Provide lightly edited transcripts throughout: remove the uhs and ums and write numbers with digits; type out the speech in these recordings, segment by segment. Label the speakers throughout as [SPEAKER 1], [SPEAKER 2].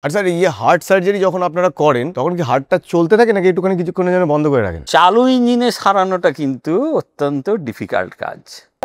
[SPEAKER 1] আর sir heart surgery যখন আপনারা করেন তখন কি হার্টটা চলতে থাকে নাকি একটুখানি কিছুক্ষণের জন্য বন্ধ করে রাখেন?
[SPEAKER 2] চালু ইঞ্জিনে সারানোটা কিন্তু অত্যন্ত ডিফিকাল্ট কাজ।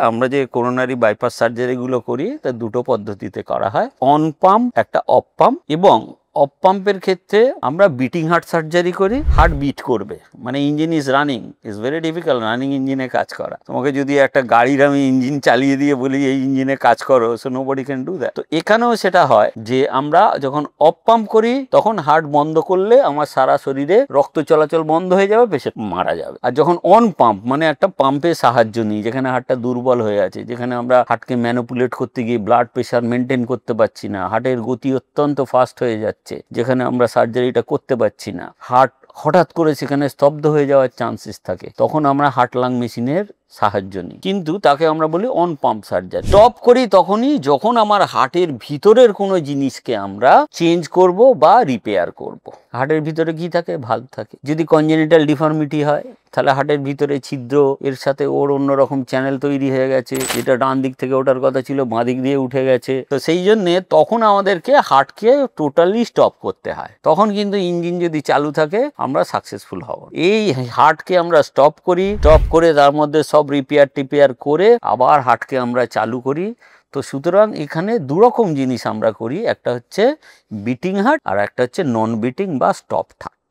[SPEAKER 2] আমরা যে করোনারি বাইপাস সার্জারিগুলো করি তা দুটো পদ্ধতিতে করা হয়, অন পাম্প একটা অফ পাম্প। এবং অফ পাম্পের ক্ষেত্রে আমরা বিটিং হার্ট সার্জারি করি, হার্ট বিট করবে, মানে engine is running, is very difficult running ইঞ্জিনে কাজ করা। তোমাকে যদি একটা গাড়ির আমি ইঞ্জিন চালিয়ে দিয়ে বলি এই ইঞ্জিনে কাজ করো, so nobody can do that. তো এখানেও সেটা হয় যে আমরা যখন অফ পাম্প করি তখন হার্ট বন্ধ করলে আমার সারা শরীরে রক্ত চলাচল বন্ধ হয়ে যাবে, পেশেন্ট মারা যাবে। আর যখন অন পাম্প মানে একটা পাম্পের সাহায্য নিই, যেখানে হার্টটা দুর্বল হয়ে আছে, যেখানে আমরা হার্টকে ম্যানিপুলেট করতে গিয়ে ব্লাড প্রেশার মেনটেন করতে পারছি না, হার্টের গতি অত্যন্ত ফাস্ট হয়ে যাচ্ছে, যেখানে আমরা সার্জারিটা করতে পারছি না, হার্ট হঠাৎ করে সেখানে স্তব্ধ হয়ে যাওয়ার চান্সেস থাকে, তখন আমরা হার্ট লাং মেশিনের সাহায্য নিই, কিন্তু তাকে আমরা বলি অন পাম্প সার্জারি। স্টপ করি তখনই যখন আমার হার্টের ভিতরের কোনো জিনিসকে আমরা চেঞ্জ করব বা রিপেয়ার করব। হার্টের ভিতরে কি থাকে? ভালভ থাকে। যদি কনজেনিটাল ডিফর্মিটি হয় তাহলে হার্টের ভিতরে ছিদ্র, এর সাথে ওর অন্যরকম চ্যানেল তৈরি হয়ে গেছে, যেটা ডান দিক থেকে ওঠার কথা ছিল বাঁ দিক দিয়ে উঠে গেছে। তো সেই জন্যে তখন আমাদেরকে হার্টকে টোটালি স্টপ করতে হয়। তখন কিন্তু ইঞ্জিন যদি চালু থাকে আমরা সাকসেসফুল হব। এই হার্টকে আমরা স্টপ করি, স্টপ করে তার মধ্যে সব রিপেয়ার করে আবার হার্টকে আমরা চালু করি। তো সুতরাং এখানে দুরকম জিনিস আমরা করি, একটা হচ্ছে বিটিং হার্ট আর একটা হচ্ছে নন বিটিং বা স্টপ হার্ট।